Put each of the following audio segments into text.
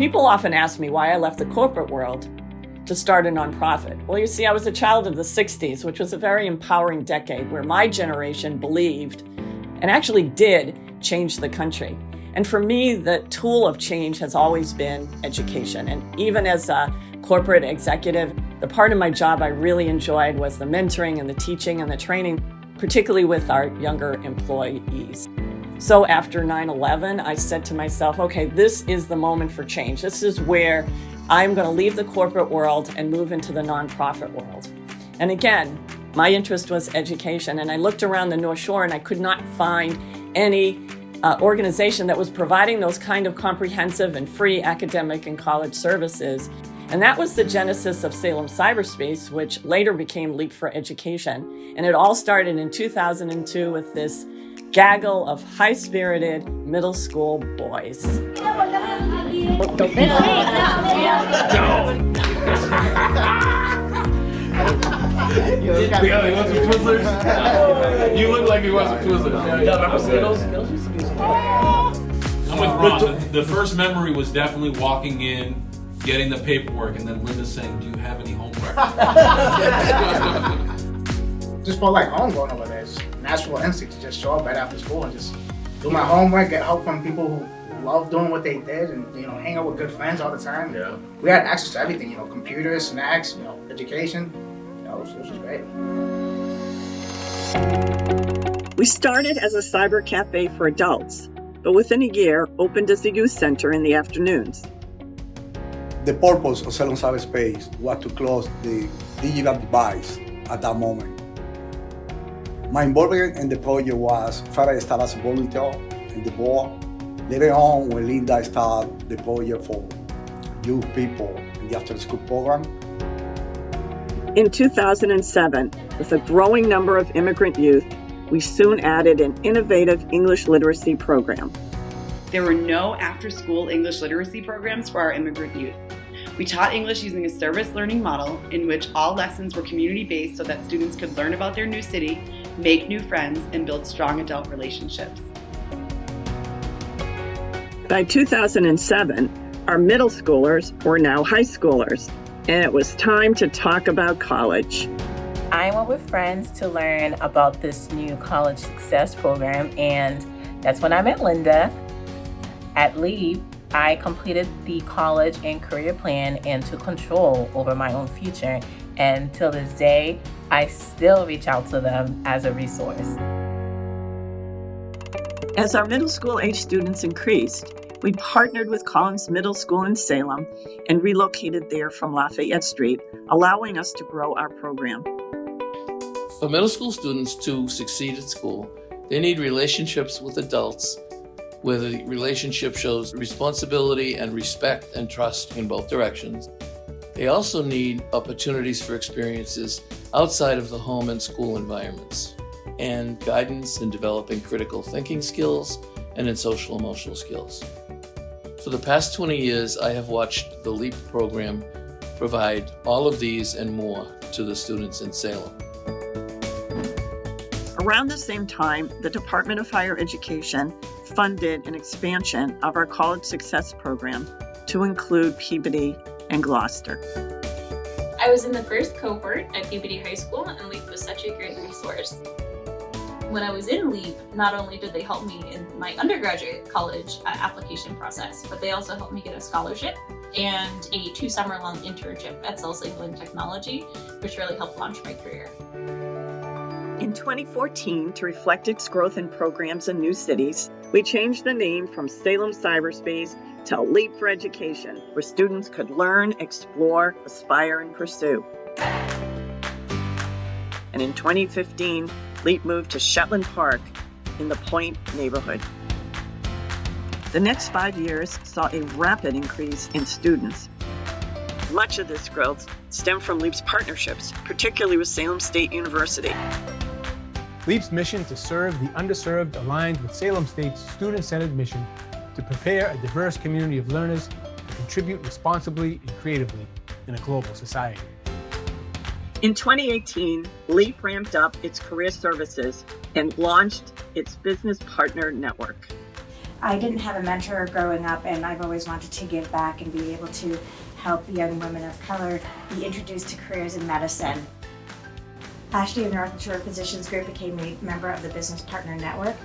People often ask me why I left the corporate world to start a nonprofit. Well, you see, I was a child of the 60s, which was a very empowering decade where my generation believed and actually did change the country. And for me, the tool of change has always been education. And even as a corporate executive, the part of my job I really enjoyed was the mentoring and the teaching and the training, particularly with our younger employees. So after 9/11, I said to myself, okay, this is the moment for change. This is where I'm going to leave the corporate world and move into the nonprofit world. And again, my interest was education. And I looked around the North Shore and I could not find any organization that was providing those kind of comprehensive and free academic and college services. And that was the genesis of Salem Cyberspace, which later became Leap for Education. And it all started in 2002 with this gaggle of high-spirited middle school boys. You look like you want some Twizzlers? You look like you want some Twizzlers. Yeah, remember Skittles? Skittles used to be some. I'm with Ron. The first memory was definitely walking in, getting the paperwork, and then Linda saying, "Do you have any homework?" Just felt like home going over there. It's natural instinct to just show up right after school and just do my homework, get help from people who love doing what they did, and hang out with good friends all the time. Yeah. We had access to everything, computers, snacks, education. It was just great. We started as a cyber cafe for adults, but within a year opened as a youth center in the afternoons. The purpose of Salem Cyberspace was to close the digital device at that moment. My involvement in the project was first I started as a volunteer in the board. Later on, when Linda started the project for youth people in the after-school program. In 2007, with a growing number of immigrant youth, we soon added an innovative English literacy program. There were no after-school English literacy programs for our immigrant youth. We taught English using a service learning model in which all lessons were community-based so that students could learn about their new city, make new friends, and build strong adult relationships. By 2007, our middle schoolers were now high schoolers, and it was time to talk about college. I went with friends to learn about this new college success program, and that's when I met Linda. At Leap, I completed the college and career plan and took control over my own future. And till this day, I still reach out to them as a resource. As our middle school age students increased, we partnered with Collins Middle School in Salem and relocated there from Lafayette Street, allowing us to grow our program. For middle school students to succeed at school, they need relationships with adults where the relationship shows responsibility and respect and trust in both directions. They also need opportunities for experiences outside of the home and school environments, and guidance in developing critical thinking skills and in social emotional skills. For the past 20 years, I have watched the LEAP program provide all of these and more to the students in Salem. Around the same time, the Department of Higher Education funded an expansion of our College Success Program to include Peabody and Gloucester. I was in the first cohort at Peabody High School, and LEAP was such a great resource. When I was in LEAP, not only did they help me in my undergraduate college application process, but they also helped me get a scholarship and a 2-summer-long internship at Cell Signaling Technology, which really helped launch my career. In 2014, to reflect its growth in programs in new cities, we changed the name from Salem Cyberspace to Leap for Education, where students could learn, explore, aspire, and pursue. And in 2015, Leap moved to Shetland Park in the Point neighborhood. The next 5 years saw a rapid increase in students. Much of this growth stemmed from Leap's partnerships, particularly with Salem State University. LEAP's mission to serve the underserved aligns with Salem State's student-centered mission to prepare a diverse community of learners to contribute responsibly and creatively in a global society. In 2018, LEAP ramped up its career services and launched its business partner network. I didn't have a mentor growing up, and I've always wanted to give back and be able to help young women of color be introduced to careers in medicine. Ashley of North Shore Physicians Group became a member of the Business Partner Network,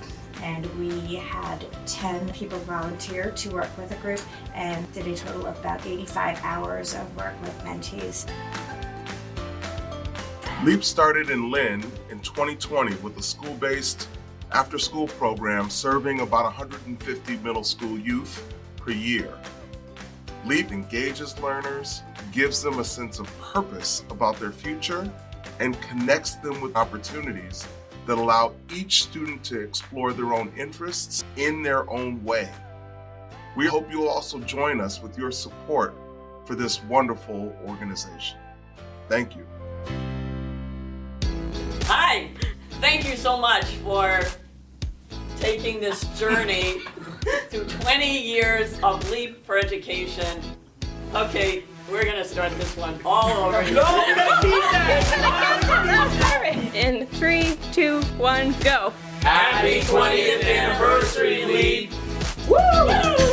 and we had 10 people volunteer to work with the group and did a total of about 85 hours of work with mentees. LEAP started in Lynn in 2020 with a school-based after-school program serving about 150 middle school youth per year. LEAP engages learners, gives them a sense of purpose about their future, and connects them with opportunities that allow each student to explore their own interests in their own way. We hope you'll also join us with your support for this wonderful organization. Thank you. Hi, thank you so much for taking this journey through 20 years of LEAP for Education. Okay, we're gonna start this one all over again. In 3, 2, 1, go. Happy 20th anniversary, LEAP! Woo!